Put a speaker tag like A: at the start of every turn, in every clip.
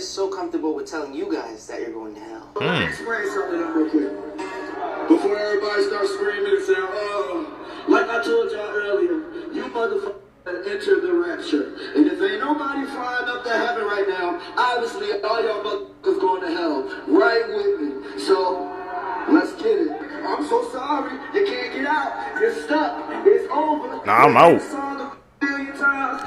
A: is so comfortable with telling you guys that you're going to hell.
B: Let me explain something real quick. Before everybody starts screaming and saying, oh, like I told y'all earlier, you motherfuckers enter the rapture. And if ain't nobody flying up to heaven right now, obviously all y'all motherfuckers going to hell. Right with me. So, let's get it. I'm so sorry. You can't get out. You're stuck. It's over.
C: Nah, I'm out.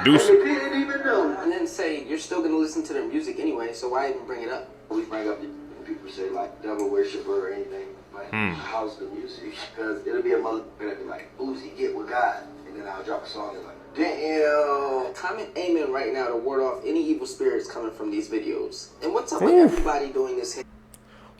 B: Deuce. And you didn't even know.
A: And then say you're still gonna listen to their music anyway, so why even bring it up?
D: We bring up people say like devil worshiper or anything, like how's the music? Because it'll be a motherfucker that be like, Boozy, get with God. And then I'll drop a song and like, damn.
A: Comment amen right now to ward off any evil spirits coming from these videos. And what's up with everybody doing this here?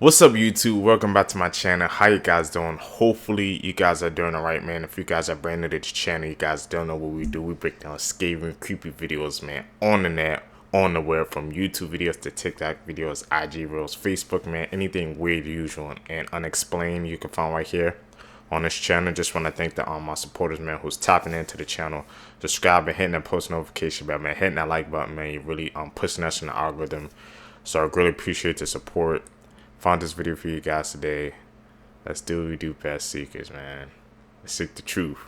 C: What's up, YouTube? Welcome back to my channel. How you guys doing? Hopefully you guys are doing alright, man. If you guys are brand new to the channel, you guys don't know what we do. We break down scary, creepy videos, man, on the net, on the web, from YouTube videos to TikTok videos, IG reels, Facebook, man, anything weird, usual, and unexplained you can find right here on this channel. Just want to thank my supporters, man, who's tapping into the channel, subscribing, hitting that post notification bell, man, hitting that like button, man. You really pushing us in the algorithm, so I really appreciate the support. Found this video for you guys today. Let's do what we do, past seekers, man. Let's seek the truth.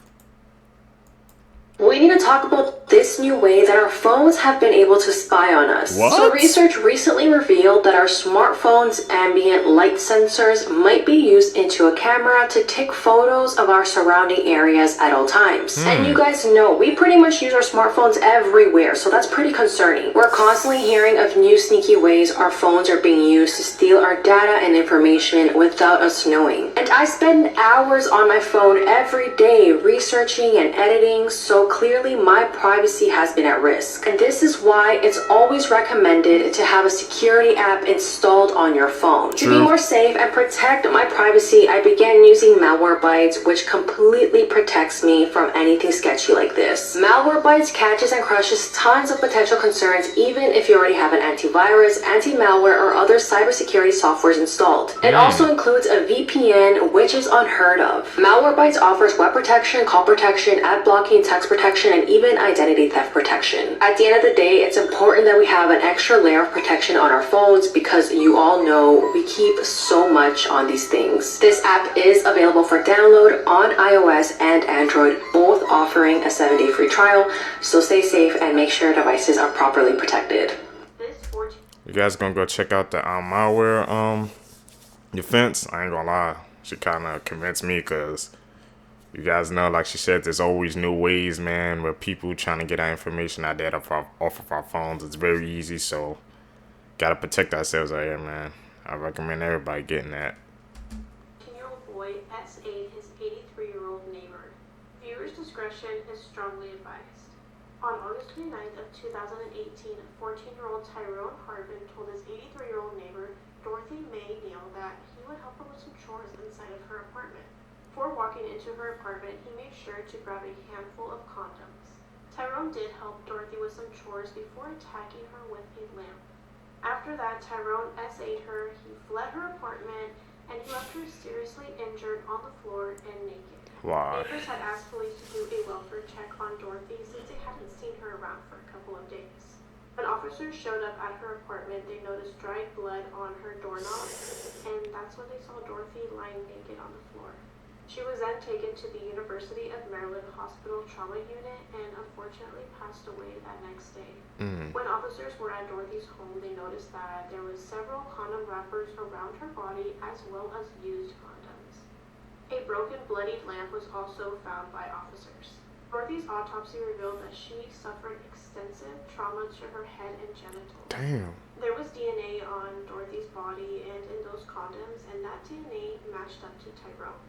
E: We need to talk about this new way that our phones have been able to spy on us.
C: What?
E: So research recently revealed that our smartphones' ambient light sensors might be used into a camera to take photos of our surrounding areas at all times. And you guys know, we pretty much use our smartphones everywhere, so that's pretty concerning. We're constantly hearing of new sneaky ways our phones are being used to steal our data and information without us knowing. And I spend hours on my phone every day researching and editing, so clearly my privacy has been at risk. And this is why it's always recommended to have a security app installed on your phone. To be more safe and protect my privacy, I began using Malwarebytes, which completely protects me from anything sketchy like this. Malwarebytes catches and crushes tons of potential concerns, even if you already have an antivirus, anti-malware, or other cybersecurity softwares installed. It also includes a VPN, which is unheard of. Malwarebytes offers web protection, call protection, ad blocking, text protection, and even identity theft protection. At the end of the day, it's important that we have an extra layer of protection on our phones because you all know we keep so much on these things. This app is available for download on iOS and Android, both offering a 7-day free trial, so stay safe and make sure your devices are properly protected.
C: You guys gonna go check out the malware defense? I ain't gonna lie, she kind of convinced me, because you guys know, like she said, there's always new ways, man, where people trying to get our information out there off of our phones. It's very easy, so gotta protect ourselves out here, man. I recommend everybody getting that.
F: 18-year-old boy S8 his 83-year-old neighbor. Viewers' discretion is strongly advised. On August 29th of 2018, 14-year-old Tyrone Harvin told his 83-year-old neighbor, Dorothy Mae Neal, that he would help her with some chores inside of her apartment. Before walking into her apartment, he made sure to grab a handful of condoms. Tyrone did help Dorothy with some chores before attacking her with a lamp. After that, Tyrone S8'd her, he fled her apartment, and he left her seriously injured on the floor and naked.
C: Wow.
F: Neighbors had asked police to do a welfare check on Dorothy since they hadn't seen her around for a couple of days. When officers showed up at her apartment, they noticed dried blood on her doorknob, and that's when they saw Dorothy lying naked on the floor. She was then taken to the University of Maryland Hospital Trauma Unit and unfortunately passed away that next day. When officers were at Dorothy's home, they noticed that there was several condom wrappers around her body as well as used condoms. A broken, bloodied lamp was also found by officers. Dorothy's autopsy revealed that she suffered extensive trauma to her head and genitals.
C: Damn.
F: There was DNA on Dorothy's body and in those condoms, and that DNA matched up to Tyrone.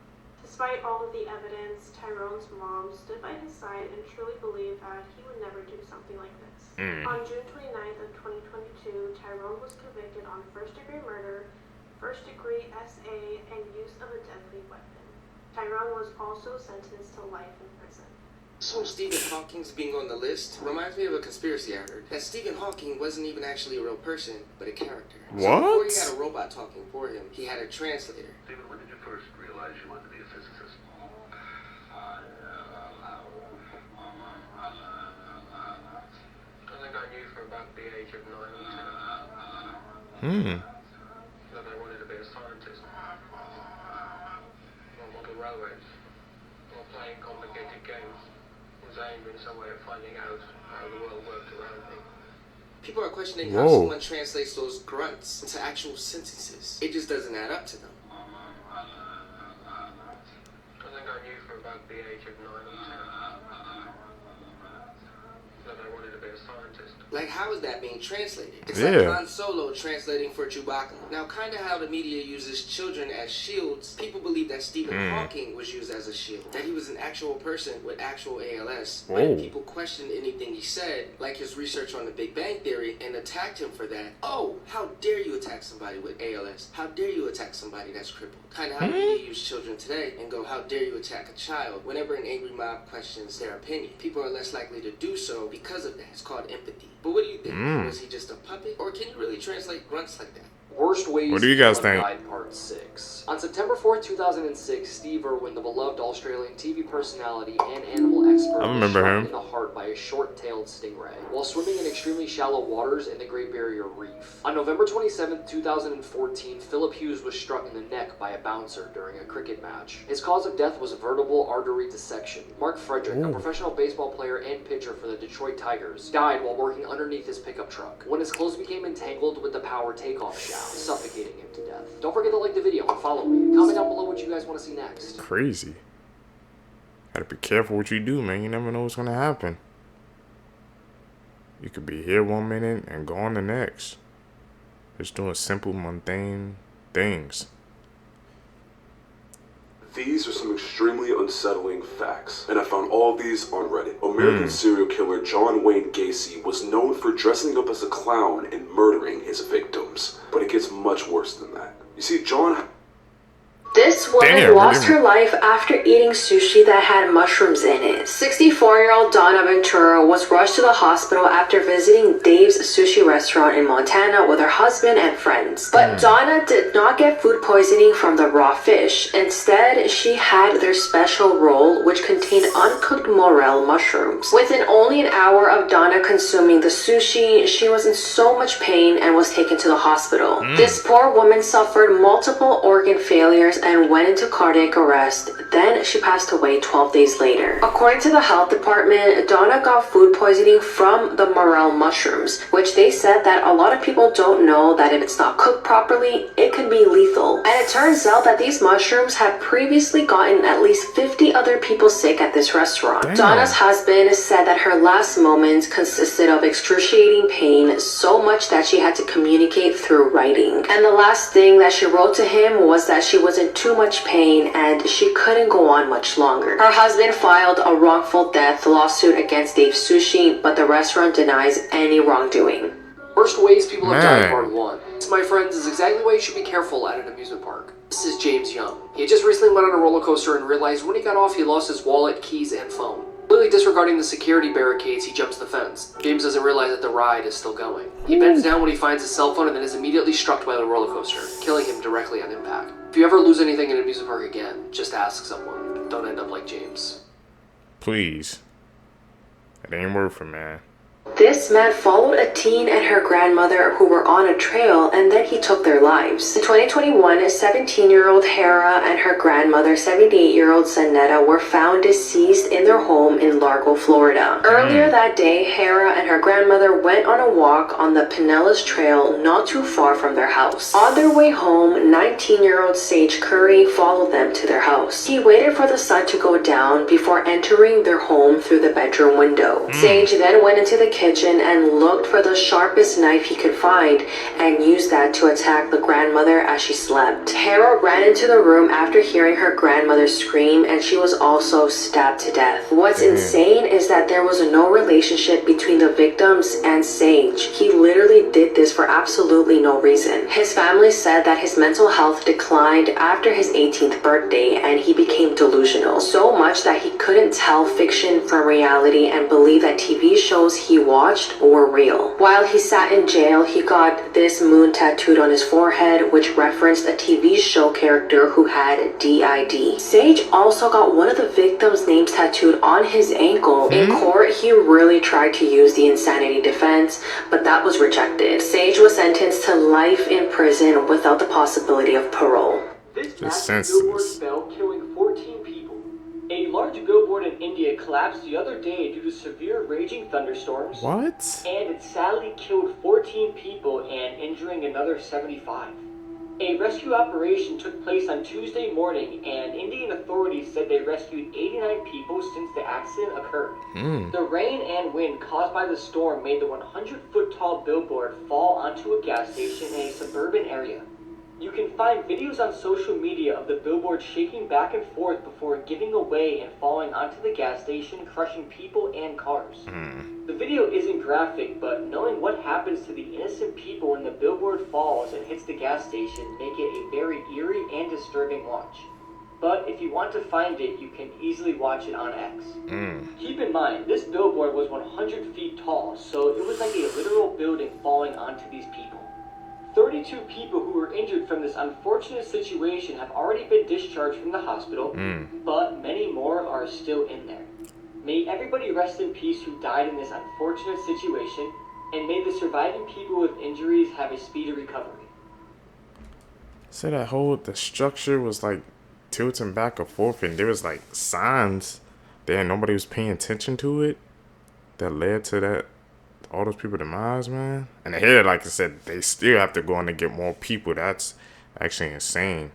F: Despite all of the evidence, Tyrone's mom stood by his side and truly believed that he would never do something like this. On June 29th of 2022, Tyrone was convicted on first-degree murder, first-degree SA, and use of a deadly weapon. Tyrone was also sentenced to life in prison.
A: So Stephen Hawking's being on the list reminds me of a conspiracy I heard. That Stephen Hawking wasn't even actually a real person, but a character.
C: What?
A: So before he had a robot talking for him, he had a translator.
G: Stephen, when did you first realize you wanted to be a physicist?
H: I think I knew for about the age of 9 or 10. That I wanted to be a scientist, or model railways, or playing complicated games, was aimed in some way at finding out how the world worked around me.
A: People are questioning how someone translates those grunts into actual sentences. It just doesn't add up to them.
H: I think I knew from about the age of 9 or 10 that I wanted to be a scientist.
A: Like, how is that being translated? It's like Han Solo translating for Chewbacca. Now, kind of how the media uses children as shields, people believe that Stephen Hawking was used as a shield, that he was an actual person with actual ALS. When people questioned anything he said, like his research on the Big Bang Theory, and attacked him for that. Oh, how dare you attack somebody with ALS? How dare you attack somebody that's crippled? Kind of how the media use children today and go, how dare you attack a child? Whenever an angry mob questions their opinion, people are less likely to do so because of that. It's called empathy. But what do you think? Was he just a puppet? Or can you really translate grunts like that?
I: Worst ways
C: what do you guys think?
I: Died, Part 6. On September 4th, 2006, Steve Irwin, the beloved Australian TV personality and animal expert, was shot in the heart by a short-tailed stingray while swimming in extremely shallow waters in the Great Barrier Reef. On November 27, 2014, Philip Hughes was struck in the neck by a bouncer during a cricket match. His cause of death was vertebral artery dissection. Mark Frederick, a professional baseball player and pitcher for the Detroit Tigers, died while working underneath his pickup truck when his clothes became entangled with the power takeoff shaft, suffocating him to death. Don't forget to like the video and follow me. Comment down below what you guys want to see next.
C: Crazy. Gotta be careful what you do, man. You never know what's gonna happen. You could be here 1 minute and gone the next. Just doing simple, mundane things.
J: These are some extremely unsettling facts, and I found all of these on Reddit. American serial killer John Wayne Gacy was known for dressing up as a clown and murdering his victims, but it gets much worse than that. You see, John...
E: This woman lost her life after eating sushi that had mushrooms in it. 64-year-old Donna Ventura was rushed to the hospital after visiting Dave's sushi restaurant in Montana with her husband and friends. But Donna did not get food poisoning from the raw fish. Instead, she had their special roll, which contained uncooked morel mushrooms. Within only an hour of Donna consuming the sushi, she was in so much pain and was taken to the hospital. This poor woman suffered multiple organ failures and went into cardiac arrest. Then she passed away 12 days later. According to the health department, Donna got food poisoning from the morel mushrooms, which they said that a lot of people don't know that if it's not cooked properly, it can be lethal. And it turns out that these mushrooms had previously gotten at least 50 other people sick at this restaurant. Donna's husband said that her last moments consisted of excruciating pain, so much that she had to communicate through writing. And the last thing that she wrote to him was that she was in too much pain and she couldn't go on much longer. Her husband filed a wrongful death lawsuit against Dave Sushi, but the restaurant denies any wrongdoing.
I: Worst ways people have died, Part 1. This, my friends, is exactly why you should be careful at an amusement park. This is James Young. He had just recently went on a roller coaster and realized when he got off he lost his wallet, keys, and phone. Completely disregarding the security barricades, he jumps the fence. James doesn't realize that the ride is still going. He bends down when he finds his cell phone and then is immediately struck by the roller coaster, killing him directly on impact. If you ever lose anything in an amusement park again, just ask someone. Don't end up like James.
C: Please. It ain't worth it, man.
E: This man followed a teen and her grandmother who were on a trail, and then he took their lives. In 2021, 17-year-old Hera and her grandmother, 78-year-old Zanetta, were found deceased in their home in Largo, Florida. Earlier that day, Hera and her grandmother went on a walk on the Pinellas Trail not too far from their house. On their way home, 19-year-old Sage Curry followed them to their house. He waited for the sun to go down before entering their home through the bedroom window. Sage then went into the kitchen and looked for the sharpest knife he could find and used that to attack the grandmother as she slept. Hera ran into the room after hearing her grandmother scream, and she was also stabbed to death. What's insane is that there was no relationship between the victims and Sage. He literally did this for absolutely no reason. His family said that his mental health declined after his 18th birthday and he became delusional, so much that he couldn't tell fiction from reality and believed that TV shows he watched watched were real. While he sat in jail, he got this moon tattooed on his forehead, which referenced a TV show character who had DID. Sage also got one of the victims' names tattooed on his ankle. In court, he really tried to use the insanity defense, but that was rejected. Sage was sentenced to life in prison without the possibility of parole.
I: This
C: Just
I: massive billboard fell, killing 14 people. A large billboard in India collapsed the other day due to severe raging thunderstorms.
C: What?
I: And it sadly killed 14 people and injuring another 75. A rescue operation took place on Tuesday morning, and Indian authorities said they rescued 89 people since the accident occurred. The rain and wind caused by the storm made the 100-foot tall billboard fall onto a gas station in a suburban area. You can find videos on social media of the billboard shaking back and forth before giving away and falling onto the gas station, crushing people and cars. The video isn't graphic, but knowing what happens to the innocent people when the billboard falls and hits the gas station make it a very eerie and disturbing watch. But if you want to find it, you can easily watch it on X. Keep in mind, this billboard was 100 feet tall, so it was like a literal building falling onto these people. 32 people who were injured from this unfortunate situation have already been discharged from the hospital, but many more are still in there. May everybody rest in peace who died in this unfortunate situation, and may the surviving people with injuries have a speedy recovery.
C: So the structure was like tilting back and forth, and there was like signs there and nobody was paying attention to it that led to that. All those people demise, man. And here, like I said, they still have to go in and get more people. That's actually insane.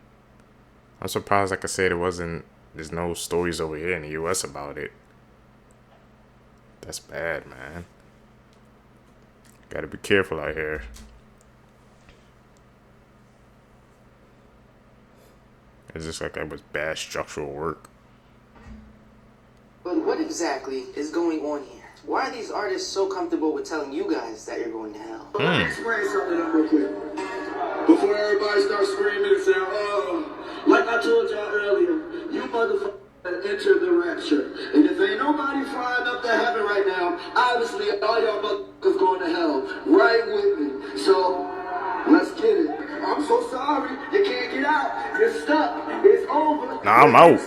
C: I'm surprised, like I said, there's no stories over here in the US about it. That's bad, man. Gotta be careful out here. It's just like that was bad structural work.
A: But what exactly is going on here? Why are these artists so comfortable with telling you guys that you're going to hell?
B: Let me explain something real quick. Before everybody starts screaming and saying, oh, like I told y'all earlier, you motherfuckers enter the rapture. And if ain't nobody flying up to heaven right now, obviously all y'all motherfuckers going to hell. Right with me. So, let's get it. I'm so sorry. You can't get out. You're stuck. It's over.
C: Nah, I'm out.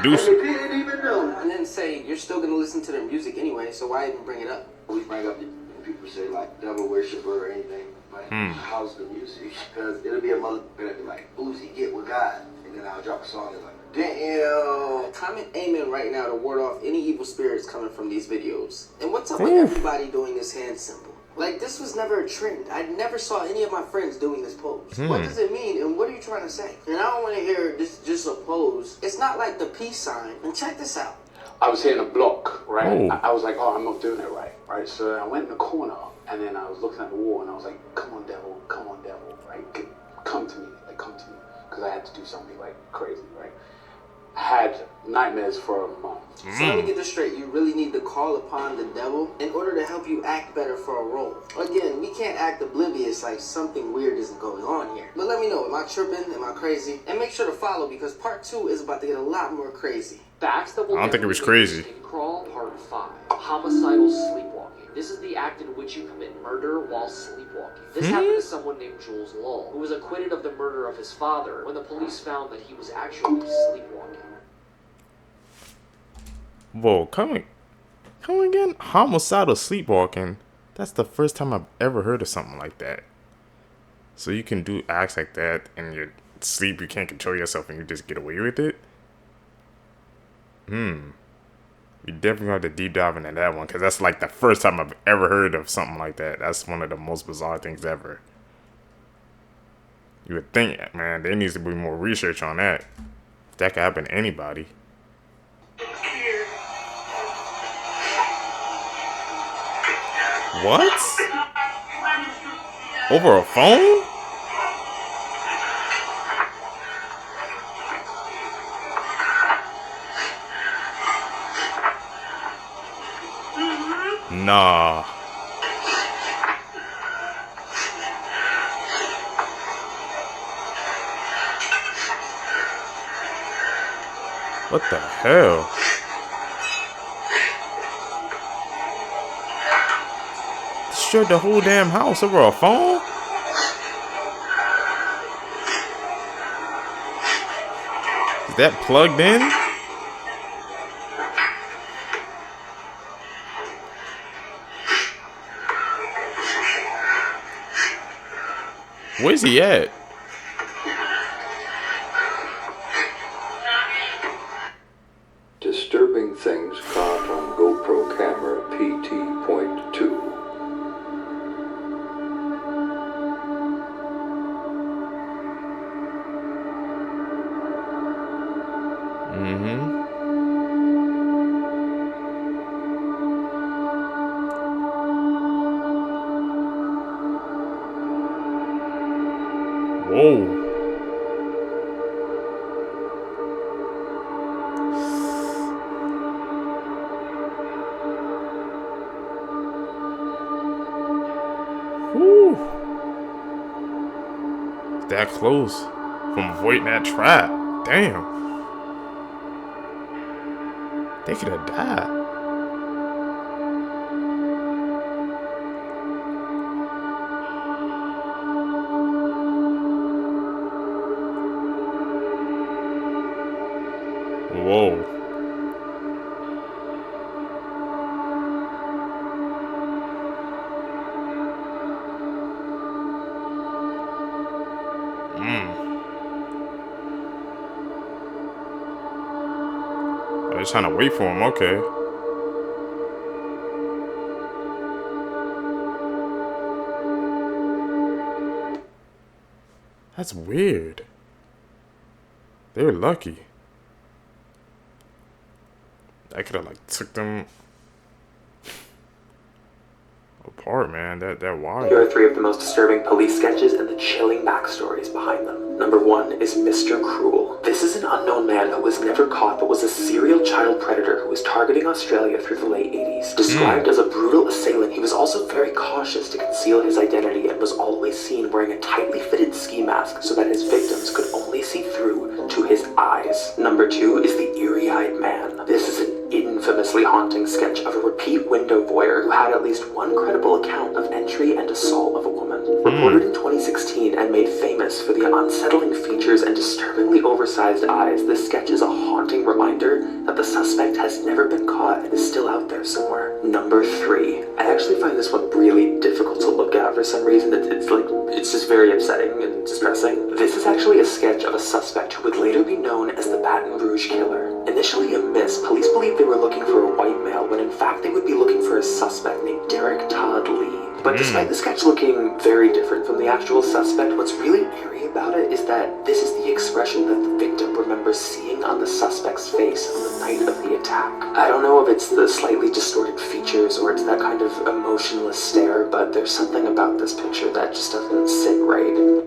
C: Deuce.
A: And then say you're still gonna listen to their music anyway, so why even bring it up?
D: We bring up when people say like devil worshiper or anything, like how's the music? Because it'll be a motherfucker that be like, Boozy, get with God. And then I'll drop a song and like, damn.
A: Comment amen right now to ward off any evil spirits coming from these videos. And what's up with everybody doing this hand symbol? Like, this was never a trend. I never saw any of my friends doing this pose. What does it mean, and what are you trying to say? And I don't want to hear this just a pose. It's not like the peace sign. And check this out.
K: I was hitting a block, right? I was like, oh, I'm not doing it right? So I went in the corner, and then I was looking at the wall, and I was like, come on, devil, right? Come to me, because I had to do something like crazy, right? I had nightmares for a month.
A: So let me get this straight. You really need to call upon the devil in order to help you act better for a role. Again, we can't act oblivious like something weird isn't going on here. But let me know, am I tripping? Am I crazy? And make sure to follow because part 2 is about to get a lot more crazy.
I: Facts that will
C: I don't think it was crazy.
I: Crawl Part 5. Homicidal sleepwalking. This is the act in which you commit murder while sleepwalking. This happened to someone named Jules Lull, who was acquitted of the murder of his father when the police found that he was actually sleepwalking.
C: Whoa, come again? Homicidal sleepwalking. That's the first time I've ever heard of something like that. So you can do acts like that in your sleep, you can't control yourself and you just get away with it? We definitely have to deep dive into that one because that's like the first time I've ever heard of something like that. That's one of the most bizarre things ever. You would think, man, there needs to be more research on that. That could happen to anybody. What? Over a phone? Nah. What the hell? destroyed the whole damn house over a phone? Is that plugged in? Where's he at?
L: Disturbing things caught on GoPro camera PT.2.
C: Whoa. Whew. That close from avoiding that trap. Damn. They could have died. Whoa. Oh, they're trying to wait for him, okay. That's weird. They were lucky. I could have like took them apart, man. That wire.
M: Here are 3 of the most disturbing police sketches and the chilling backstories behind them. Number 1 is Mr. Cruel. This is an unknown man who was never caught but was a serial child predator who was targeting Australia through the late 80s. Described as a brutal assailant, he was also very cautious to conceal his identity and was always seen wearing a tightly fitted ski mask so that his victims could only see through to his eyes. Number 2 is the Eerie-Eyed Man. This is an infamously haunting sketch of a repeat window voyeur who had at least one credible account of entry and assault of a woman. Reported in 2016 and made famous for the unsettling features and disturbingly oversized eyes, this sketch is a haunting reminder that the suspect has never been caught and is still out there somewhere. Number 3. I actually find this one really difficult to look at for some reason. It's just very upsetting and distressing. This is actually a sketch of a suspect who would later be known as the Baton Rouge Killer. Initially a miss, police believed they were looking for a white male when in fact they would be looking for a suspect named Derek Todd Lee. But despite the sketch looking very different from the actual suspect, what's really eerie about it is that this is the expression that the victim remembers seeing on the suspect's face on the night of the attack. I don't know if it's the slightly distorted features or it's that kind of emotionless stare, but there's something about this picture that just doesn't sit right.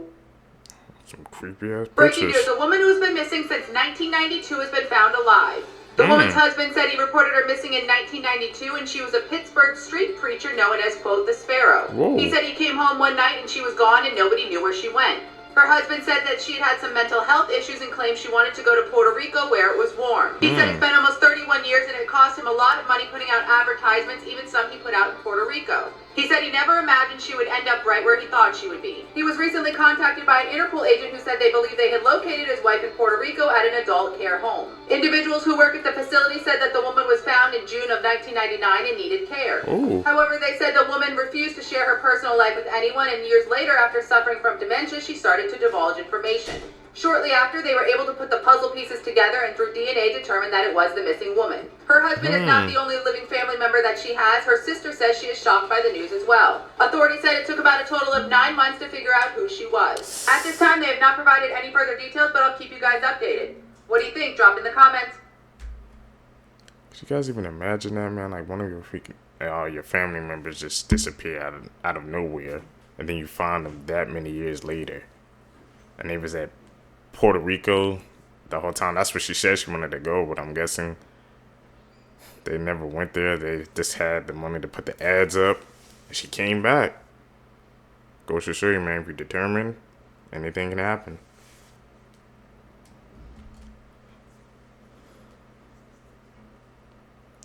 C: Some creepy ass pictures.
N: Breaking news, a woman who's been missing since 1992 has been found alive. The woman's husband said he reported her missing in 1992 and she was a Pittsburgh street preacher known as, quote, the Sparrow.
C: Whoa.
N: He said he came home one night and she was gone and nobody knew where she went. Her husband said that she had some mental health issues and claimed she wanted to go to Puerto Rico where it was warm. He said it's been almost 31 years and it cost him a lot of money putting out advertisements, even some he put out in Puerto Rico. He said he never imagined she would end up right where he thought she would be. He was recently contacted by an Interpol agent who said they believe they had located his wife in Puerto Rico at an adult care home. Individuals who work at the facility said that the woman was found in June of 1999 and needed care.
C: Ooh.
N: However, they said the woman refused to share her personal life with anyone, and years later, after suffering from dementia, she started to divulge information. Shortly after, they were able to put the puzzle pieces together and through DNA determined that it was the missing woman. Her husband is not the only living family member that she has. Her sister says she is shocked by the news as well. Authorities said it took about a total of 9 months to figure out who she was. At this time, they have not provided any further details, but I'll keep you guys updated. What do you think? Drop in the comments.
C: Could you guys even imagine that, man? Like one of your family members just disappear out of nowhere, and then you find them that many years later, and they was at Puerto Rico the whole time. That's where she said she wanted to go, but I'm guessing they never went there. They just had the money to put the ads up, and she came back. Goes to show you, man, if you're determined, anything can happen.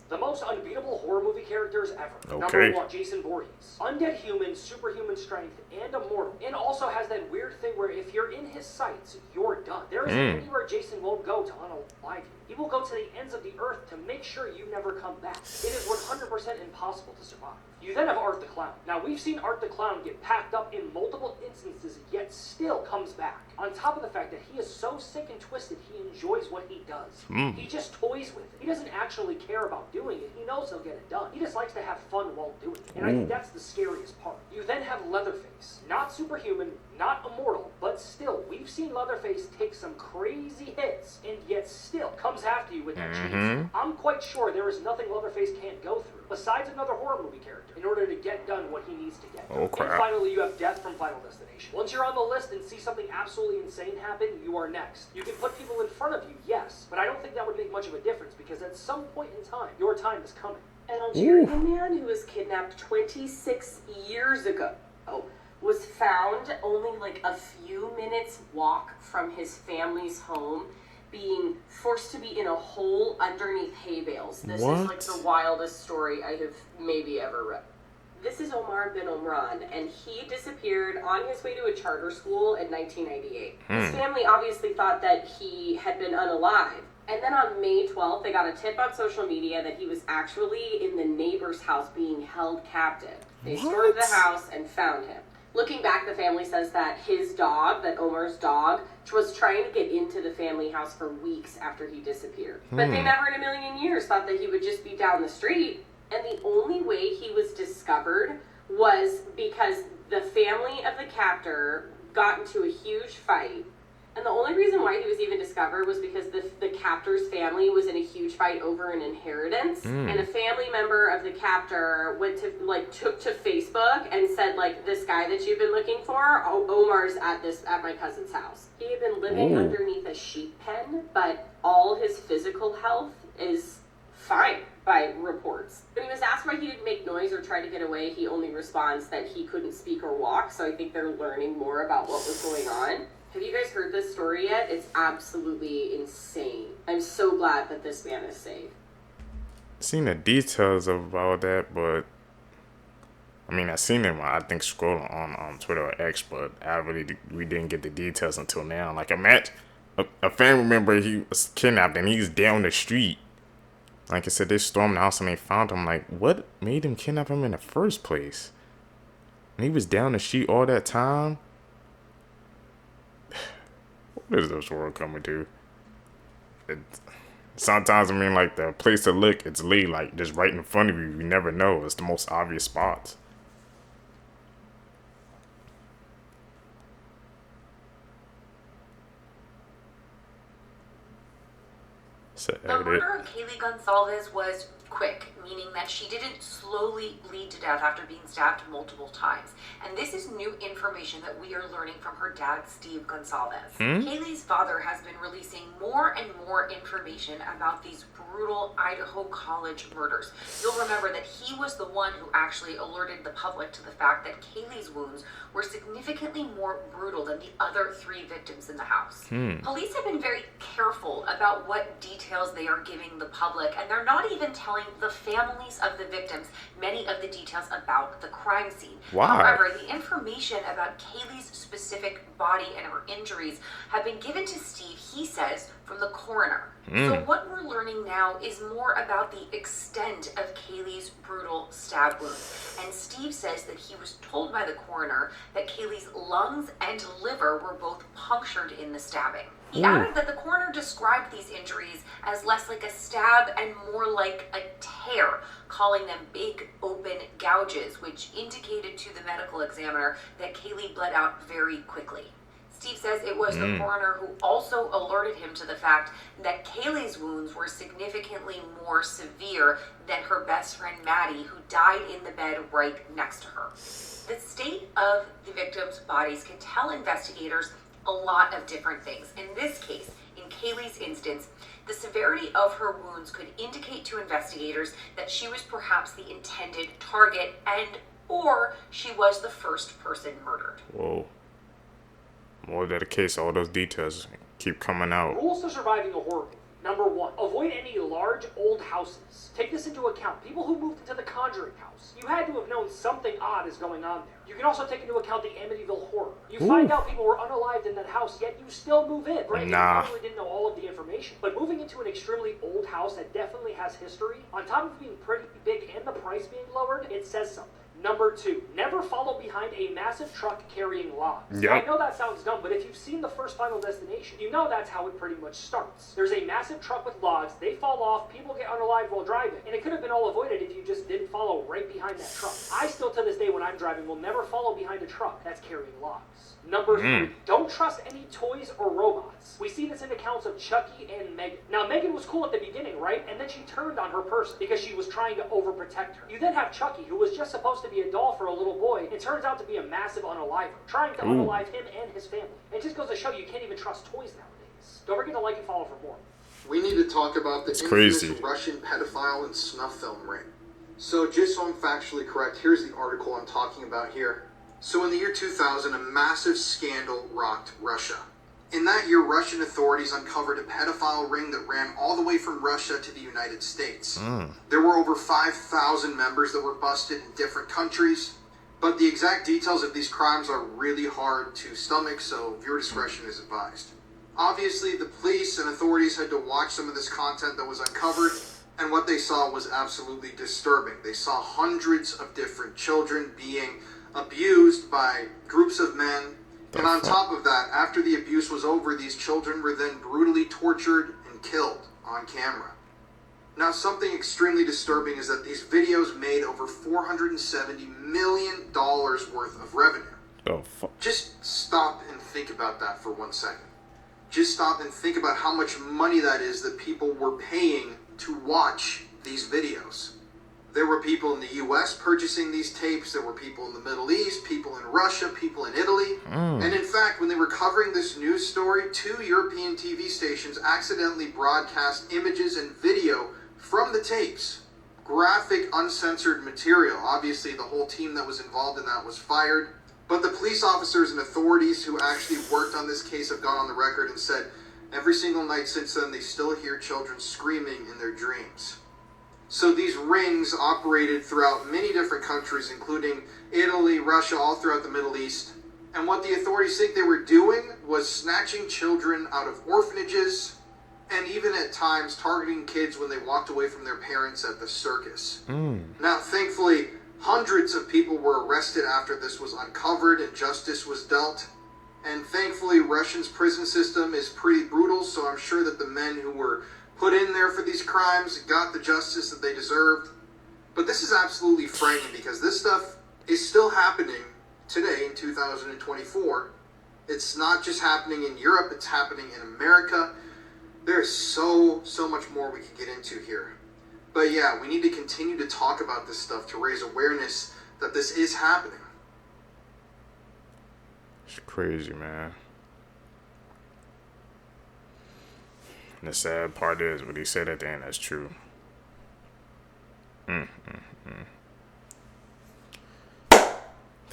I: The most unbeatable horror movie characters ever.
C: Okay. Okay.
I: Number 1, Jason Voorhees. Undead human, superhuman strength, and immortal. And also has that weird thing where if you're in his sights, you're done. There isn't anywhere Jason won't go to unalive you. He will go to the ends of the earth to make sure you never come back. It is 100% impossible to survive. You then have Art the Clown. Now, we've seen Art the Clown get packed up in multiple instances, yet still comes back. On top of the fact that he is so sick and twisted, he enjoys what he does. He just toys with it. He doesn't actually care about doing it. He knows he'll get it done. He just likes to have fun while doing it. And I think that's the scariest part. You then have Leatherface. Not superhuman, not immortal, but still, we've seen Leatherface take some crazy hits, and yet still comes after you with that chainsaw. I'm quite sure there is nothing Leatherface can't go through, besides another horror movie character, in order to get done what he needs to get done.
C: Oh, crap.
I: And finally, you have Death from Final Destination. Once you're on the list and see something absolutely insane happen, you are next. You can put people in front of you, yes, but I don't think that would make much of a difference, because at some point in time, your time is coming.
O: An Algerian man who was kidnapped 26 years ago was found only like a few minutes walk from his family's home, being forced to be in a hole underneath hay bales. This is like the wildest story I have maybe ever read. This is Omar bin Omran, and he disappeared on his way to a charter school in 1998. His family obviously thought that he had been unalive. And then on May 12th, they got a tip on social media that he was actually in the neighbor's house being held captive. They stormed the house and found him. Looking back, the family says that his dog, that Omar's dog, was trying to get into the family house for weeks after he disappeared. But they never in a million years thought that he would just be down the street. And the only way he was discovered was because the family of the captor got into a huge fight. And the only reason why he was even discovered was because the captor's family was in a huge fight over an inheritance. And a family member of the captor took to Facebook and said, like, this guy that you've been looking for, Omar's at my cousin's house. He had been living underneath a sheep pen, but all his physical health is fine by reports. When he was asked why he didn't make noise or try to get away, he only responds that he couldn't speak or walk, so I think they're learning more about what was going on. Have you guys heard this story yet? It's absolutely insane. I'm so glad that this man is safe.
C: Seen the details about that, but I mean, I seen him, I think, scrolling on Twitter or X, but we didn't get the details until now. Like, a family member, he was kidnapped and he's down the street. Like I said, they stormed the house and they found him. Like, what made them kidnap him in the first place? And he was down the street all that time. What is this world coming to? Sometimes, I mean, like, the place to look, it's laid, like, just right in front of you. You never know. It's the most obvious spots.
P: The murder of Kaylee Gonsalves was quick, meaning that she didn't slowly bleed to death after being stabbed multiple times. And this is new information that we are learning from her dad, Steve Gonsalves. Kaylee's father has been releasing more and more information about these brutal Idaho college murders. You'll remember that he was the one who actually alerted the public to the fact that Kaylee's wounds were significantly more brutal than the other 3 victims in the house. Police have been very careful about what details they are giving the public, and they're not even telling the families of the victims many of the details about the crime scene.
C: Why?
P: However, the information about Kaylee's specific body and her injuries have been given to Steve, he says, from the coroner. So what we're learning now is more about the extent of Kaylee's brutal stab wounds. And Steve says that he was told by the coroner that Kaylee's lungs and liver were both punctured in the stabbing. He added that the coroner described these injuries as less like a stab and more like a tear, calling them big open gouges, which indicated to the medical examiner that Kaylee bled out very quickly. Steve says it was the coroner who also alerted him to the fact that Kaylee's wounds were significantly more severe than her best friend Maddie, who died in the bed right next to her. The state of the victims' bodies can tell investigators a lot of different things. In this case, in Kaylee's instance, the severity of her wounds could indicate to investigators that she was perhaps the intended target or she was the first person murdered.
C: Whoa. More than the case, all those details keep coming out.
I: Rules to surviving a horror movie. Number 1, avoid any large old houses. Take this into account. People who moved into the Conjuring house, you had to have known something odd is going on there. You can also take into account the Amityville horror. You find out people were unalived in that house, yet you still move in. Granted, you probably didn't know all of the information, but moving into an extremely old house that definitely has history, on top of being pretty big and the price being lowered, it says something. Number 2, never follow behind a massive truck carrying logs. Yep. I know that sounds dumb, but if you've seen the first Final Destination, you know that's how it pretty much starts. There's a massive truck with logs, they fall off, people get unalived while driving, and it could have been all avoided if you just didn't follow right behind that truck. I still to this day when I'm driving will never follow behind a truck that's carrying logs. Number 3, don't trust any toys or robots. We see this in accounts of Chucky and Megan. Now, Megan was cool at the beginning, right? And then she turned on her person because she was trying to overprotect her. You then have Chucky, who was just supposed to be a doll for a little boy, and turns out to be a massive unaliver, trying to unalive him and his family. It just goes to show you can't even trust toys nowadays. Don't forget to like and follow for more.
Q: We need to talk about the infamous Russian pedophile and snuff film ring. So just so I'm factually correct, here's the article I'm talking about here. So in the year 2000, a massive scandal rocked Russia. In that year, Russian authorities uncovered a pedophile ring that ran all the way from Russia to the United States. There were over 5,000 members that were busted in different countries, but the exact details of these crimes are really hard to stomach, so viewer discretion is advised. Obviously, the police and authorities had to watch some of this content that was uncovered, and what they saw was absolutely disturbing. They saw hundreds of different children being abused by groups of men, and on top of that, after the abuse was over, these children were then brutally tortured and killed on camera. Now, something extremely disturbing is that these videos made over $470 million worth of revenue. Just stop and think about that for 1 second. Just stop and think about how much money that is that people were paying to watch these videos. There were people in the US purchasing these tapes, there were people in the Middle East, people in Russia, people in Italy. And in fact, when they were covering this news story, 2 European TV stations accidentally broadcast images and video from the tapes. Graphic, uncensored material. Obviously, the whole team that was involved in that was fired. But the police officers and authorities who actually worked on this case have gone on the record and said every single night since then, they still hear children screaming in their dreams. So these rings operated throughout many different countries, including Italy, Russia, all throughout the Middle East. And what the authorities think they were doing was snatching children out of orphanages, and even at times targeting kids when they walked away from their parents at the circus. Now, thankfully, hundreds of people were arrested after this was uncovered and justice was dealt. And thankfully, Russia's prison system is pretty brutal, so I'm sure that the men who were put in there for these crimes got the justice that they deserved. But this is absolutely frightening because this stuff is still happening today in 2024. It's not just happening in Europe, it's happening in America. There's so much more we could get into here. But yeah, we need to continue to talk about this stuff to raise awareness that this is happening.
C: It's crazy, man. And the sad part is what he said at the end, that's true. If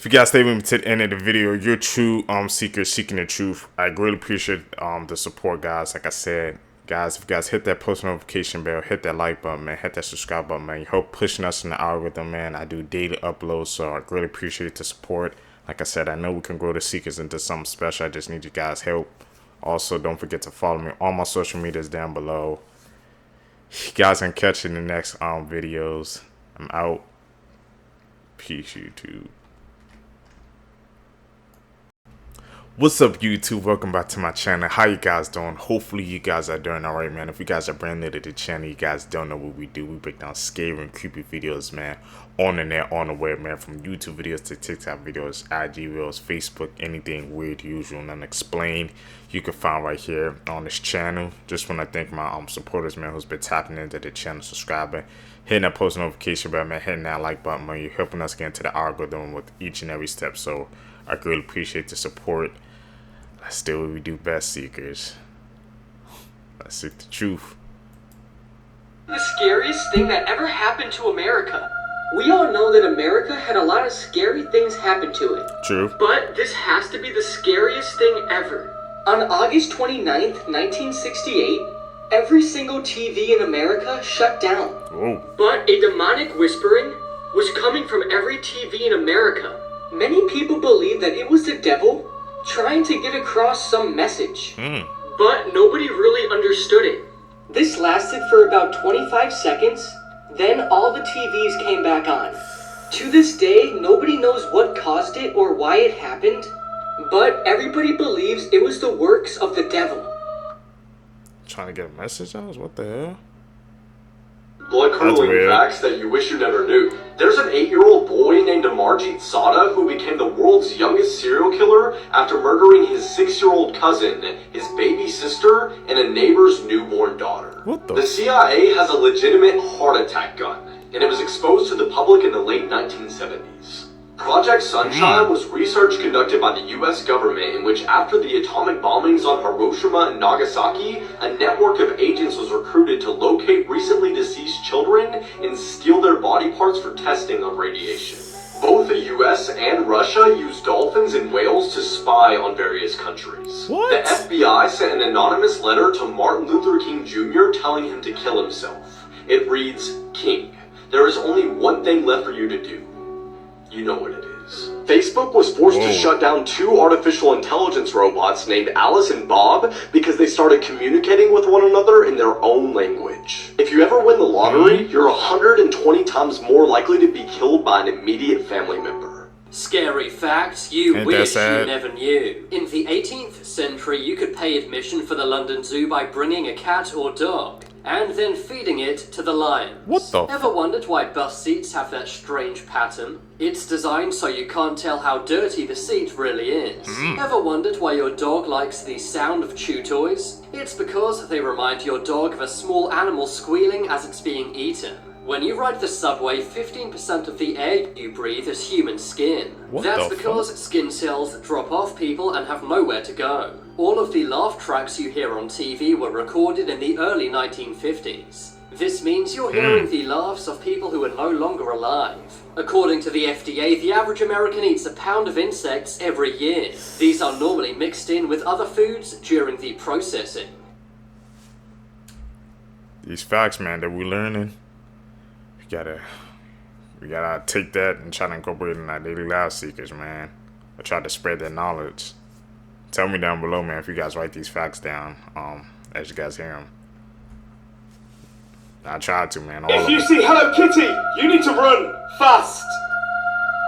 C: you guys stay with me to the end of the video, you're true seekers seeking the truth. I greatly appreciate the support, guys. Like I said, guys, if you guys hit that post notification bell, hit that like button, man, hit that subscribe button, man. You help pushing us in the algorithm, man. I do daily uploads, so I greatly appreciate the support. Like I said, I know we can grow the seekers into something special. I just need you guys' help. Also, don't forget to follow me on my social medias down below. You guys can catch in the next videos. I'm out. Peace, YouTube. What's up, YouTube? Welcome back to my channel. How you guys doing? Hopefully you guys are doing all right, man. If you guys are brand new to the channel, you guys don't know what we do. We break down scary and creepy videos, man, on the net, on the web, man, from YouTube videos to TikTok videos, IG reels, Facebook, anything weird, usual, and unexplained, you can find right here on this channel. Just want to thank my supporters, man, who's been tapping into the channel, subscribing, hitting that post notification bell, man, hitting that like button, man. You're helping us get into the algorithm with each and every step, so I really appreciate the support. Let's do what we do best, seekers. Let's seek the truth.
I: The scariest thing that ever happened to America. We all know that America had a lot of scary things happen to it.
C: True.
I: But this has to be the scariest thing ever. On August 29th, 1968,
R: every single TV in America shut down.
C: Whoa.
R: But a demonic whispering was coming from every TV in America. Many people believed that it was the devil trying to get across some message. But nobody really understood it. This lasted for about 25 seconds, then all the TVs came back on. To this day, nobody knows what caused it or why it happened, but everybody believes it was the works of the devil.
C: Trying to get a message out? What the hell?
S: Blood-curdling facts that you wish you never knew. There's an 8-year-old boy named Amarjit Sada who became the world's youngest serial killer after murdering his 6-year-old cousin, his baby sister, and a neighbor's newborn daughter.
C: What the?
S: The CIA has a legitimate heart attack gun, and it was exposed to the public in the late 1970s. Project Sunshine was research conducted by the US government in which after the atomic bombings on Hiroshima and Nagasaki, a network of agents was recruited to locate recently deceased children and steal their body parts for testing of radiation. Both the US and Russia used dolphins and whales to spy on various countries.
C: What?
S: The FBI sent an anonymous letter to Martin Luther King Jr. telling him to kill himself. It reads, "King, there is only one thing left for you to do. You know what it is." Facebook was forced to shut down 2 artificial intelligence robots named Alice and Bob because they started communicating with one another in their own language. If you ever win the lottery, you're 120 times more likely to be killed by an immediate family member.
T: Scary facts you
C: Ain't that
T: wish you
C: sad?
T: never knew. In the 18th century, you could pay admission for the London Zoo by bringing a cat or dog, and then feeding it to the lions.
C: What the?
T: Ever wondered why bus seats have that strange pattern? It's designed so you can't tell how dirty the seat really is. Ever wondered why your dog likes the sound of chew toys? It's because they remind your dog of a small animal squealing as it's being eaten. When you ride the subway, 15% of the air you breathe is human skin.
C: What
T: That's
C: the
T: because skin cells drop off people and have nowhere to go. All of the laugh tracks you hear on TV were recorded in the early 1950s. This means you're hearing the laughs of people who are no longer alive. According to the FDA, the average American eats a pound of insects every year. These are normally mixed in with other foods during the processing.
C: These facts, man, that we're learning. We gotta take that and try to incorporate it in our daily life, seekers, man. I try to spread that knowledge. Tell me down below, man, if you guys write these facts down, as you guys hear them. I tried to, man.
U: If you see Hello Kitty, you need to run fast.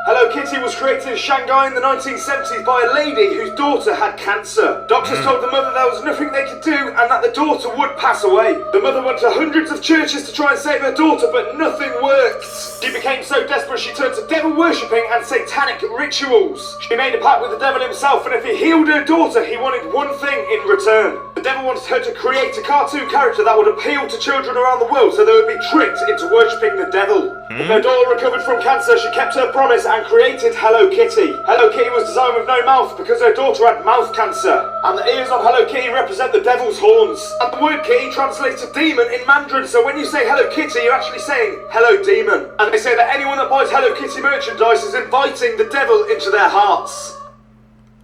U: Hello Kitty was created in Shanghai in the 1970s by a lady whose daughter had cancer. Doctors told the mother there was nothing they could do and that the daughter would pass away. The mother went to hundreds of churches to try and save her daughter, but nothing worked. She became so desperate she turned to devil worshipping and satanic rituals. She made a pact with the devil himself, and if he healed her daughter, he wanted one thing in return. The devil wanted her to create a cartoon character that would appeal to children around the world so they would be tricked into worshipping the devil. When her daughter recovered from cancer, she kept her promise and created Hello Kitty. Hello Kitty was designed with no mouth because her daughter had mouth cancer. And the ears on Hello Kitty represent the devil's horns. And the word kitty translates to demon in Mandarin, so when you say Hello Kitty, you're actually saying Hello Demon. And they say that anyone that buys Hello Kitty merchandise is inviting the devil into their hearts.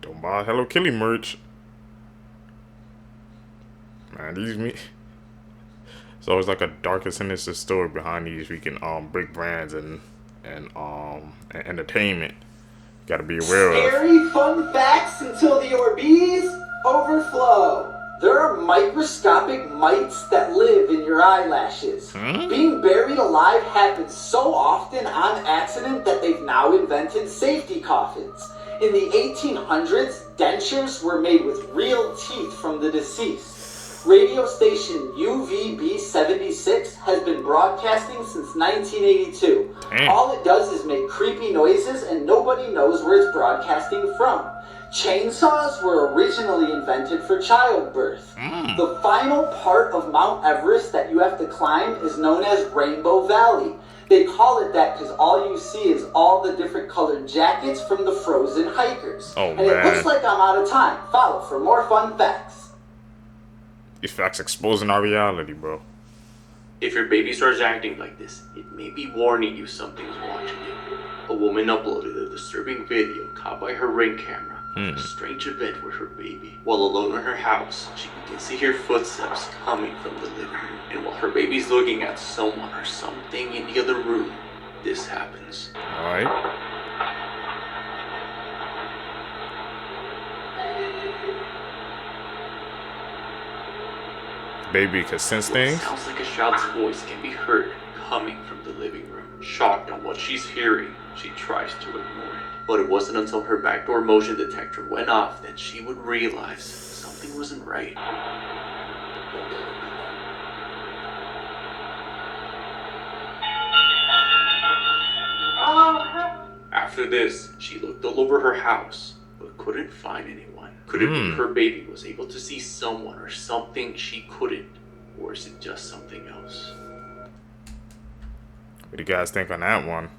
C: Don't buy Hello Kitty merch. Man, it's always like a dark and sinister story behind these freaking big brands and entertainment. Gotta be aware of.
V: Scary fun facts until the Orbeez overflow. There are microscopic mites that live in your eyelashes. Being buried alive happens so often on accident that they've now invented safety coffins. In the 1800s, dentures were made with real teeth from the deceased. Radio station UVB76 has been broadcasting since 1982. All it does is make creepy noises and nobody knows where it's broadcasting from. Chainsaws were originally invented for childbirth. The final part of Mount Everest that you have to climb is known as Rainbow Valley. They call it that because all you see is all the different colored jackets from the frozen hikers.
C: And
V: it looks like I'm out of time. Follow for more fun facts.
C: These facts exposing our reality, bro.
W: If your baby starts acting like this, it may be warning you something's watching you. A woman uploaded a disturbing video caught by her Ring camera A strange event with her baby. While alone in her house, she can see her footsteps coming from the living room. And while her baby's looking at someone or something in the other room, this happens.
C: Alright. Baby can sense things.
W: It sounds like a child's voice can be heard coming from the living room. Shocked on what she's hearing, she tries to ignore it. But it wasn't until her backdoor motion detector went off that she would realize something wasn't right. After this, she looked all over her house, but couldn't find anyone. Could it be her baby was able to see someone or something she couldn't? Or is it just something else?
C: What do you guys think on that one?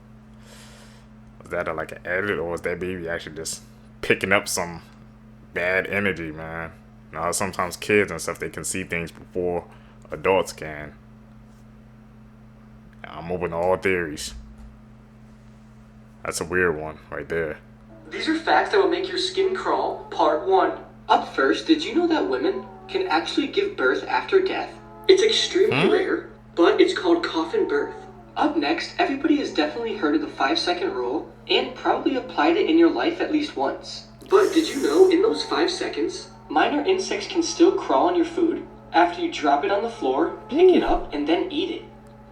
C: Was that like an edit, or was that baby actually just picking up some bad energy, man? You know, sometimes kids and stuff, they can see things before adults can. I'm open to all theories. That's a weird one right there.
R: These are facts that will make your skin crawl. Part 1. Up first, did you know that women can actually give birth after death? It's extremely rare, but it's called coffin birth. Up next, everybody has definitely heard of the 5-second rule and probably applied it in your life at least once. But did you know in those 5 seconds, minor insects can still crawl on your food after you drop it on the floor, pick it up, and then eat it?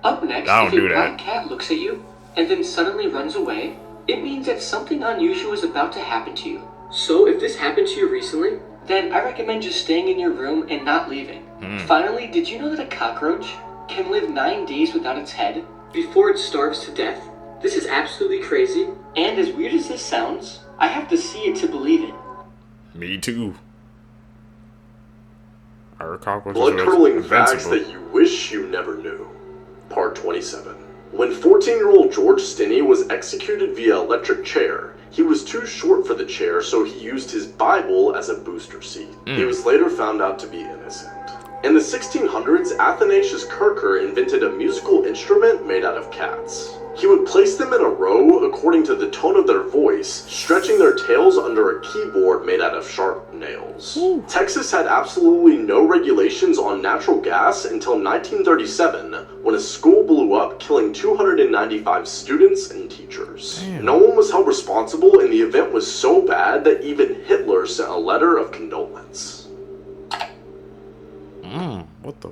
R: Up next, if a black cat looks at you and then suddenly runs away, it means that something unusual is about to happen to you. So if this happened to you recently, then I recommend just staying in your room and not leaving. Finally, did you know that a cockroach can live 9 days without its head before it starves to death? This is absolutely crazy, and as weird as this sounds, I have to see it to believe it.
C: Me too.
J: Blood-curdling facts that you wish you never knew. Part 27. When 14-year-old George Stinney was executed via electric chair, he was too short for the chair, so he used his Bible as a booster seat. He was later found out to be innocent. In the 1600s, Athanasius Kircher invented a musical instrument made out of cats. He would place them in a row according to the tone of their voice, stretching their tails under a keyboard made out of sharp nails. Texas had absolutely no regulations on natural gas until 1937, when a school blew up, killing 295 students and teachers. No one was held responsible, and the event was so bad that even Hitler sent a letter of condolence.
C: What the?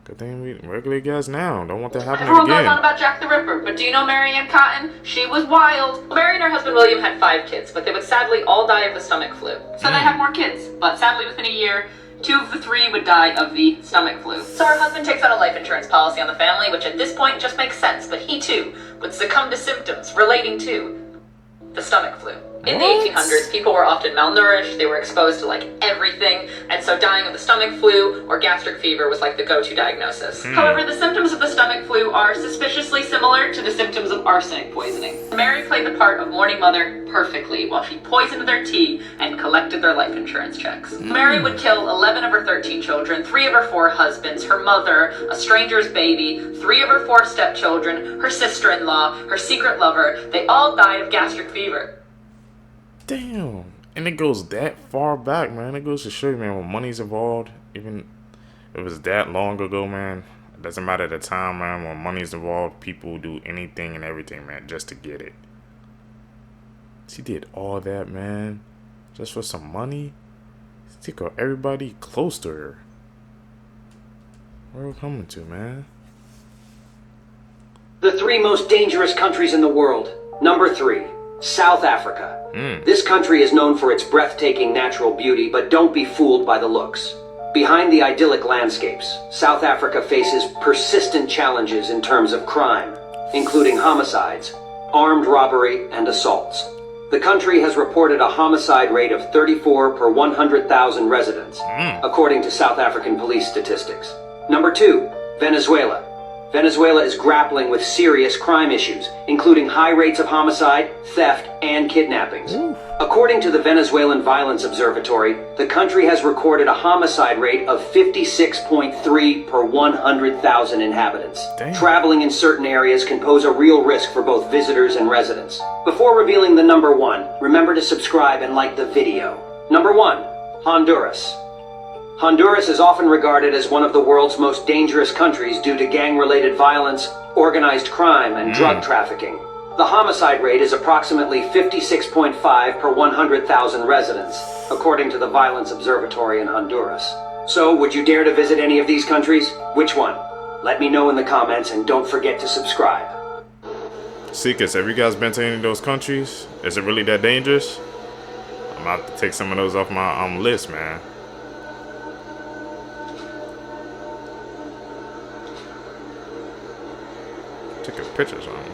C: Good thing we regulate gas now. Don't want that happening
N: Everyone
C: again.
N: goes on about Jack the Ripper, but do you know Mary Ann Cotton? She was wild. Mary and her husband William had 5 kids, but they would sadly all die of the stomach flu. So they had more kids, but sadly within a year, 2 of the 3 would die of the stomach flu. So her husband takes out a life insurance policy on the family, which at this point just makes sense, but he too would succumb to symptoms relating to the stomach flu. In the 1800s, people were often malnourished, they were exposed to like everything, and so dying of the stomach flu or gastric fever was like the go-to diagnosis. However, the symptoms of the stomach flu are suspiciously similar to the symptoms of arsenic poisoning. Mary played the part of mourning mother perfectly while she poisoned their tea and collected their life insurance checks. Mary would kill 11 of her 13 children, 3 of her 4 husbands, her mother, a stranger's baby, 3 of her 4 stepchildren, her sister-in-law, her secret lover. They all died of gastric fever.
C: Damn. And it goes that far back, man. It goes to show you, man, when money's involved, even if it was that long ago, man, it doesn't matter the time, man. When money's involved, people do anything and everything, man, just to get it. She did all that, man, just for some money. She took everybody close to her. Where are we coming to, man?
F: The 3 most dangerous countries in the world. Number 3. South Africa. This country is known for its breathtaking natural beauty, but don't be fooled by the looks. Behind the idyllic landscapes, South Africa faces persistent challenges in terms of crime, including homicides, armed robbery, and assaults. The country has reported a homicide rate of 34 per 100,000 residents, according to South African police statistics. Number 2, Venezuela. Venezuela is grappling with serious crime issues, including high rates of homicide, theft, and kidnappings. According to the Venezuelan Violence Observatory, the country has recorded a homicide rate of 56.3 per 100,000 inhabitants. Traveling in certain areas can pose a real risk for both visitors and residents. Before revealing the number one, remember to subscribe and like the video. Number 1, Honduras. Honduras is often regarded as one of the world's most dangerous countries due to gang-related violence, organized crime, and drug trafficking. The homicide rate is approximately 56.5 per 100,000 residents, according to the Violence Observatory in Honduras. So, would you dare to visit any of these countries? Which one? Let me know in the comments, and don't forget to subscribe.
C: Seekers, have you guys been to any of those countries? Is it really that dangerous? I'm about to take some of those off my list, man. Taking pictures on them.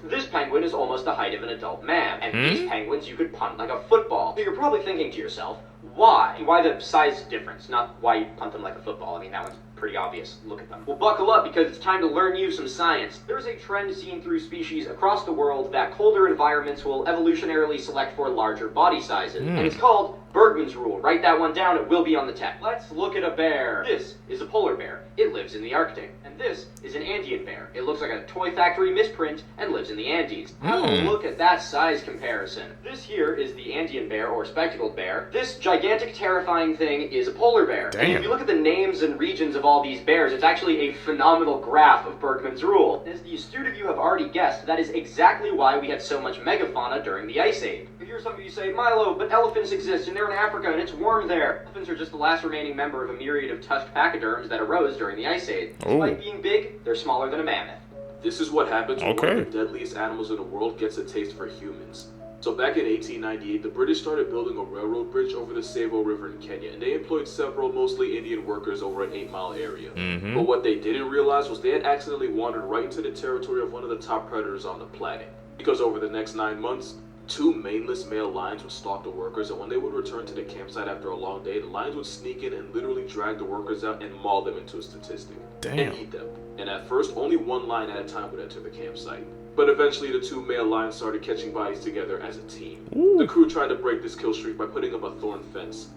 E: This penguin is almost the height of an adult man, and these penguins you could punt like a football. So you're probably thinking to yourself, why? Why the size difference, not why you punt them like a football. I mean, that one's pretty obvious. Look at them. Well, buckle up, because it's time to learn you some science. There's a trend seen through species across the world that colder environments will evolutionarily select for larger body sizes, and it's called Bergman's rule. Write that one down, it will be on the tech. Let's look at a bear. This is a polar bear. It lives in the Arctic. And this is an Andean bear. It looks like a Toy Factory misprint and lives in the Andes. Have a look at that size comparison. This here is the Andean bear, or spectacled bear. This gigantic, terrifying thing is a polar bear. And if you look at the names and regions of all these bears, it's actually a phenomenal graph of Bergman's rule. As the astute of you have already guessed, that is exactly why we had so much megafauna during the Ice Age. I hear some of you say, Milo, but elephants exist and they're in Africa and it's warm there. Elephants are just the last remaining member of a myriad of tusked pachyderms that arose during the Ice Age. Despite being big, they're smaller than a mammoth.
J: This is what happens when one of the deadliest animals in the world gets a taste for humans. So back in 1898, the British started building a railroad bridge over the Tsavo River in Kenya, and they employed several mostly Indian workers over an 8-mile area. But what they didn't realize was they had accidentally wandered right into the territory of one of the top predators on the planet. Because over the next 9 months, 2 maneless male lions would stalk the workers, and when they would return to the campsite after a long day, the lions would sneak in and literally drag the workers out and maul them into a statistic. And eat them. And at first, only 1 lion at a time would enter the campsite. But eventually, the 2 male lions started catching bodies together as a team. The crew tried to break this kill streak by putting up a thorn fence.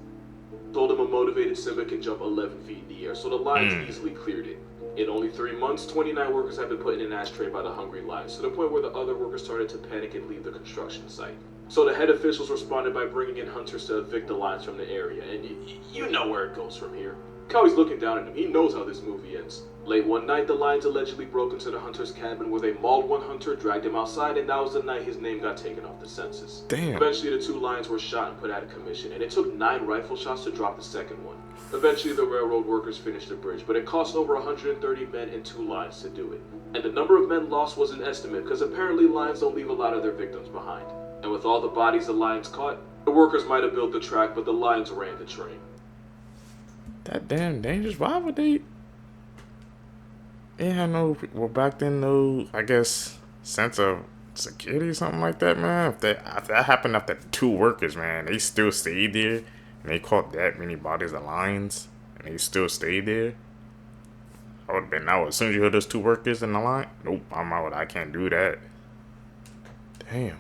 J: Told them a motivated Simba can jump 11 feet in the air, so the lions easily cleared it. In only 3 months, 29 workers had been put in an ashtray by the hungry lions, to the point where the other workers started to panic and leave the construction site. So the head officials responded by bringing in hunters to evict the lions from the area, and you know where it goes from here. Cowie's looking down at him. He knows how this movie ends. Late one night, the lions allegedly broke into the hunter's cabin where they mauled one hunter, dragged him outside, and that was the night his name got taken off the census. Eventually, the 2 lions were shot and put out of commission, and it took 9 rifle shots to drop the second one. Eventually, the railroad workers finished the bridge, but it cost over 130 men and 2 lions to do it. And the number of men lost was an estimate, because apparently lions don't leave a lot of their victims behind. And with all the bodies the lions caught, the workers might have built the track, but the lions ran the train.
C: That damn dangerous. Why would they? They had no, well, back then, no, I guess, sense of security or something like that, man. If that happened after 2 workers, man, they still stayed there, and they caught that many bodies of lions, and they still stayed there. I would have been out as soon as you heard those 2 workers in the line. Nope, I'm out. I can't do that. Damn.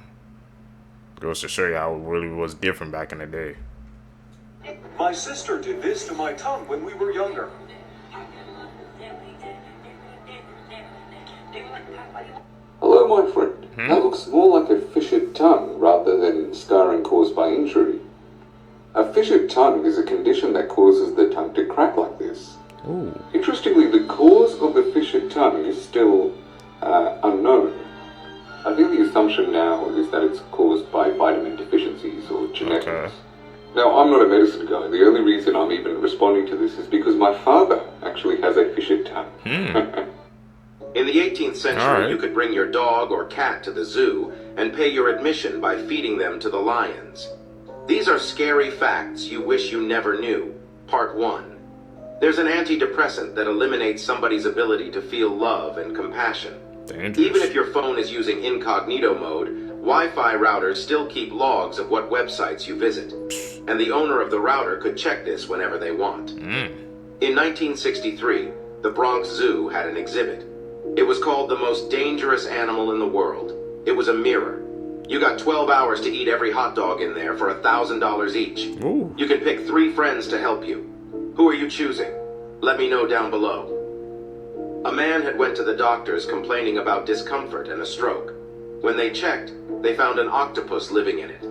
C: Goes to show you how it really was different back in the day.
G: My sister did this to my tongue when we were younger.
L: Hello, my friend. That looks more like a fissured tongue rather than scarring caused by injury. A fissured tongue is a condition that causes the tongue to crack like this.
C: Ooh.
L: Interestingly, the cause of the fissured tongue is still unknown. I think the assumption now is that it's caused by vitamin deficiencies or genetics. Now, I'm not a medicine guy. The only reason I'm even responding to this is because my father actually has a fissured tongue.
H: In the 18th century, you could bring your dog or cat to the zoo and pay your admission by feeding them to the lions. These are scary facts you wish you never knew. Part 1. There's an antidepressant that eliminates somebody's ability to feel love and compassion. Even if your phone is using incognito mode, Wi-Fi routers still keep logs of what websites you visit, and the owner of the router could check this whenever they want. In 1963, the Bronx Zoo had an exhibit. It was called the most dangerous animal in the world. It was a mirror. You got 12 hours to eat every hot dog in there for $1,000 each.
C: Ooh.
H: You can pick 3 friends to help you. Who are you choosing? Let me know down below. A man had went to the doctors complaining about discomfort and a stroke. When they checked, they found an octopus living in it.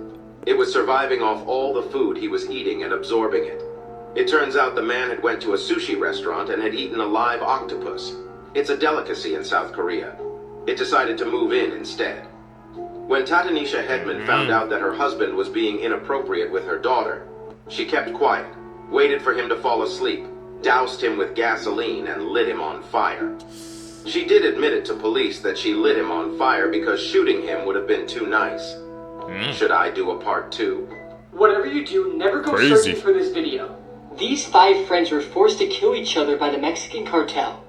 H: It was surviving off all the food he was eating and absorbing it. It turns out the man had went to a sushi restaurant and had eaten a live octopus. It's a delicacy in South Korea. It decided to move in instead. When Tatanisha Hedman found out that her husband was being inappropriate with her daughter, she kept quiet, waited for him to fall asleep, doused him with gasoline, and lit him on fire. She did admit it to police that she lit him on fire because shooting him would have been too nice. Should I do a part 2?
R: Whatever you do, never go searching for this video. These 5 friends were forced to kill each other by the Mexican cartel.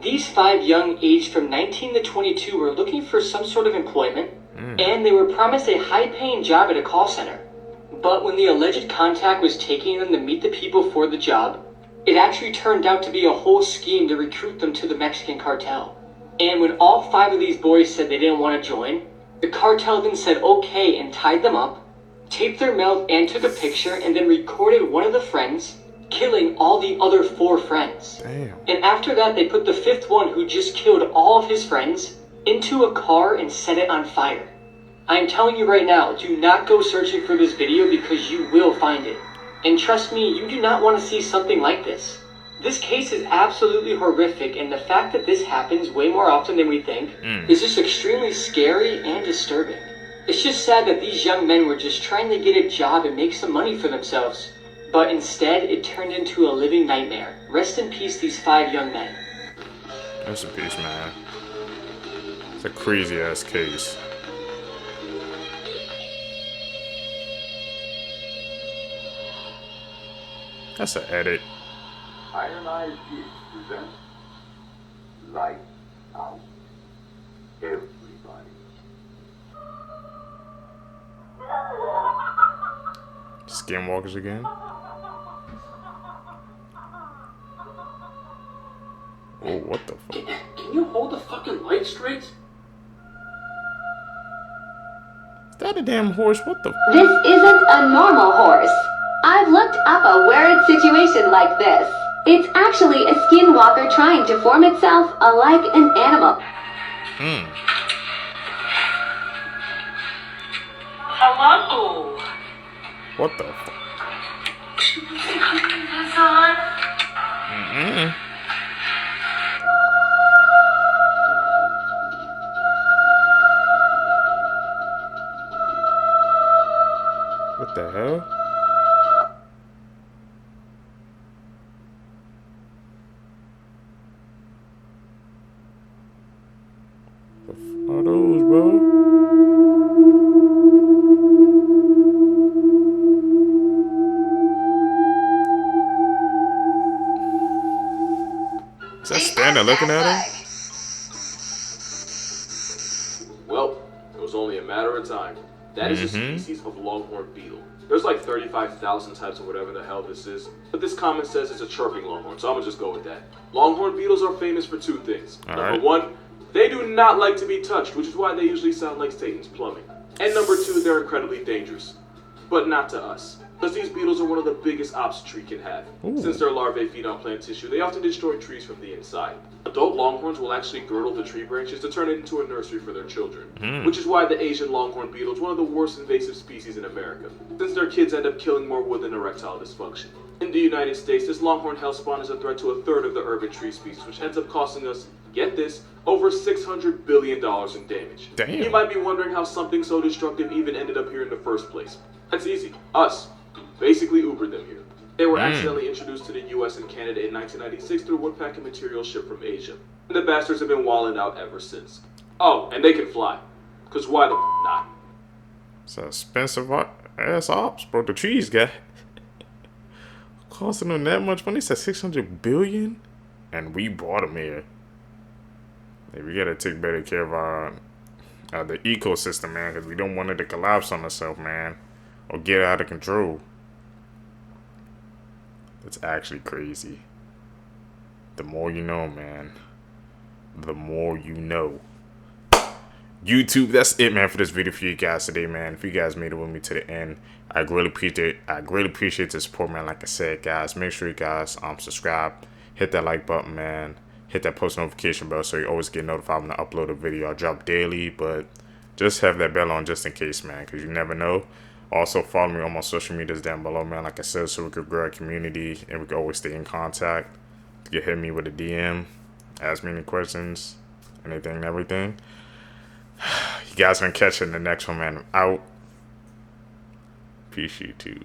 R: These 5 young, aged from 19 to 22, were looking for some sort of employment, and they were promised a high-paying job at a call center. But when the alleged contact was taking them to meet the people for the job, it actually turned out to be a whole scheme to recruit them to the Mexican cartel. And when all 5 of these boys said they didn't want to join, the cartel then said okay and tied them up, taped their mouth and took a picture, and then recorded one of the friends killing all the other 4 friends.
C: Damn.
R: And after that, they put the 5th one, who just killed all of his friends, into a car and set it on fire. I am telling you right now, do not go searching for this video because you will find it. And trust me, you do not want to see something like this. This case is absolutely horrific, and the fact that this happens way more often than we think is just extremely scary and disturbing. It's just sad that these young men were just trying to get a job and make some money for themselves. But instead, it turned into a living nightmare. Rest in peace, these 5 young men.
C: Rest in peace, man. It's a crazy ass case. That's an edit.
B: Iron Eyes Geeks presents Light Out. Everybody.
C: Skinwalkers again. Oh, what the fuck?
R: Can you hold the fucking light straight?
C: Is that a damn horse? What the?
D: This isn't a normal horse. I've looked up a weird situation like this. It's actually a skinwalker trying to form itself like an animal.
K: Hello.
C: What the fuck? What the hell? The f are those, bro? Is that Standard looking at him?
X: Well, it was only a matter of time. That is a species of longhorn beetle. There's like 35,000 types of whatever the hell this is, but this comment says it's a chirping longhorn, so I'm gonna just go with that. Longhorn beetles are famous for 2 things. Number 1, they do not like to be touched, which is why they usually sound like Satan's plumbing. And number 2, they're incredibly dangerous. But not to us. Because these beetles are one of the biggest ops a tree can have. Since their larvae feed on plant tissue, they often destroy trees from the inside. Adult longhorns will actually girdle the tree branches to turn it into a nursery for their children. Which is why the Asian longhorn beetle is one of the worst invasive species in America, since their kids end up killing more wood than erectile dysfunction. In the United States, this longhorn hellspawn is a threat to 1/3 of the urban tree species, which ends up costing us, get this, over $600 billion in damage.
C: Damn.
X: You might be wondering how something so destructive even ended up here in the first place. That's easy. Us. Basically Ubered them here. They were accidentally introduced to the US and Canada in 1996 through woodpacking material shipped from Asia. And the bastards have been walling out ever since. Oh, and they can fly. Cause why the not?
C: It's an expensive ass ops, bro. The trees guy. Costing them that much money? It said 600 billion? And we brought them here. Hey, we gotta take better care of our the ecosystem, man, because we don't want it to collapse on itself, man, or get out of control. It's actually crazy. The more you know, man. The more you know. YouTube, that's it, man, for this video for you guys today, man. If you guys made it with me to the end, I greatly appreciate the support, man. Like I said, guys, make sure you guys subscribe, hit that like button, man, hit that post notification bell so you always get notified when I upload a video. I drop daily, but just have that bell on just in case, man, because you never know. Also, follow me on my social medias down below, man, like I said, so we could grow a community and we can always stay in contact. You can hit me with a DM, ask me any questions, anything and everything. You guys gonna catch it in the next one, man. I'm out. Peace, YouTube.